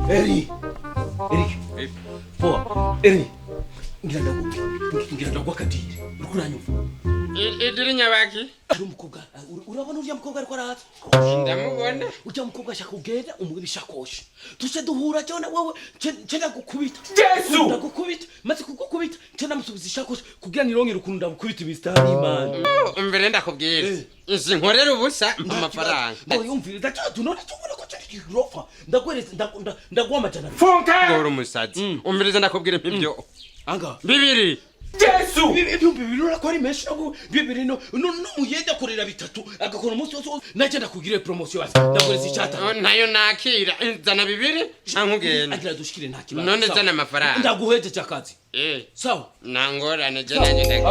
Eric. Poa. Eric. Ngira ndagwa kadiri. Ukuranyumva. Idiri nyabaki? Umukobwa. Urabona uriya mukobwa ariko araza? Ndamubona. Ujya mukobwa ashaka kugenda umubiri shakoshi. Tuse duhura cyane wowe cenda gukubita. Yesu! Ndagukubita. Maze kugukubita cenda musubiza shakoshi kugira nirongera ukuntu ndagukubita ibistari Imana. Mbere ndakubwira. Izi nkorera ubusa amafaranga. Yumviriza cyane none tubona ko cyari kirofa. Ndagwereza ndagwamajana. Funka! Gora umusazi. Umviriza ndakubwira impibyo. Anga. Bibiri. Yesu! Bibiri urakora imesha ngo bibiri no muyenda korera bitatu agakora umunsi wose naje ndakugire promotion basi ndagwereza icyata. Nayo nakira zana bibiri canke ugenda. Agira dushikire nta kibazo. None zana amafaranga. Ndaguheje cyakazi. Sawa. Nangorane je nanje ndagiye.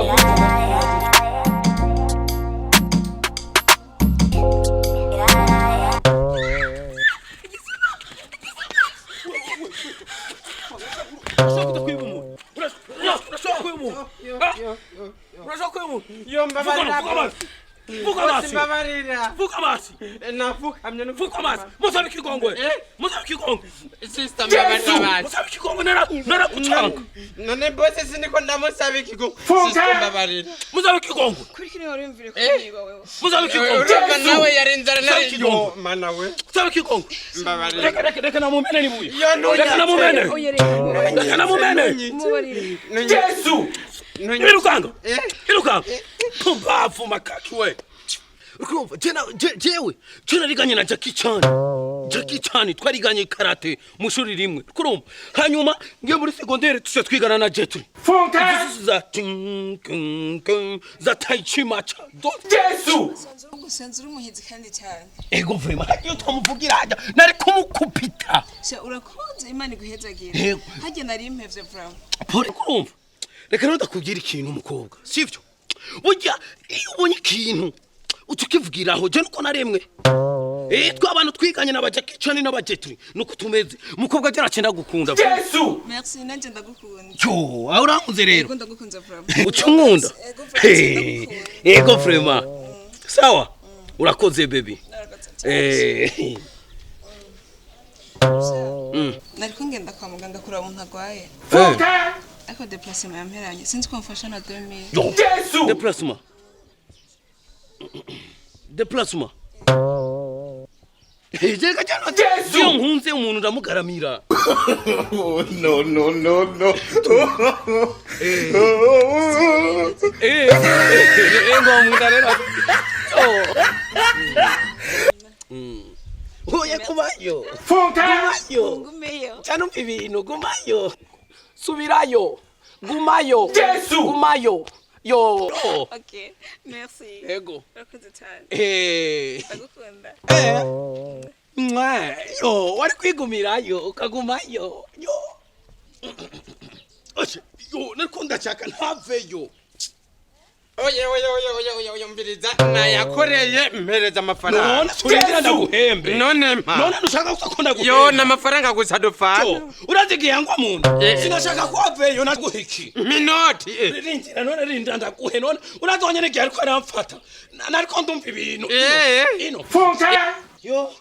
Vuka masi. Nafukamye no Vuka masi. Musabe kigongwe. Musabe kigongwe. Sister mbabarira. Musabe kigongwe nara kuchanga. None bose siniko ndamusabe ikigongwe. Sister mbabarira. Musabe kigongwe. Kuri kino wari mvire kuniba wewe. Musabe kigongwe. Reka nawe yarinzara nari kigongwe. Mana we. Musabe kigongwe. Mbabarira. Reka na mumene ni buye. Reka na mumene. Reka na mumene. Mubarire. Yesu. Irukanga. Irukanga. Pumbafu makaki we. Ukumva jewe riganye na Jackie Chan twariganye karate mushuri rimwe kurumva hanyuma ngiye muri secondaire tuje twigana na Jetri Funka za Tai Chi macha Yesu Gusanzura umuhizi kandi cyane ego vraiment iyo twamuvugira ajya nari kumukupita sha urakunze Imana iguhezagira hajye nari impevye vraiment pore kurumva reka no ndakubwira ikintu umukobwa sivyo burya iyo ubonye ikintu utukivugiraho je nuko naremwe abantu twiganye n'abajaki cyane n'abajetri nuko tumeze mukobwa cyaracenda gukunda Yesu merci nanje ndagukunda yo urankunze rero ego ndagukunze vraiment ucunkunda ego vraiment sawa urakoze baby nariko ngenda kwa muganga kura umuntu agwaye ako déplacement yamperanye sinzi ko mfasha na 2000 Yesu déplacement Jeka cyane Yesu nkunze umuntu ndamugaramira no ngo mundarera Oya kumayo Funka ngumeyo cyane ibintu gumayo subirayo gumayo Yesu gumayo yo okay merci ego urakoze cyane ndagukunda yo wari kwigumirayo ukagumayo yo nariko ndashaka ntaveyo oye mbiriza nayakoreye mpereza amafaranga none turindira ndaguhembe none nushaka gukunda guhembe yo n'amafaranga gusa dufana urazigiye ngo muntu sinashaka kwaveyo naguhiki minoti rindira none rinda ndaguhe none urazonyene gihe ariko aramfata nariko ndumva ibintu ino Funka yo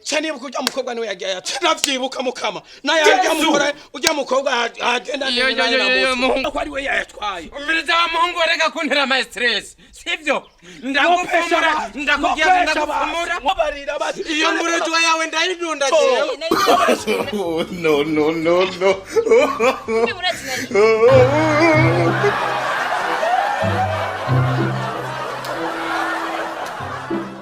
cyane bukujya mukobwa niwe yagiye atavyibuka mukama naye ajya mukora ujya mukobwa agenda yo ko ari we yatwaye umviriza wa muhungu reka kuntera ama stress sivyo ndagufumura ndakugeza ndagufumura mubarira bati iyo mburujwa yawe ndayidunda jewe no.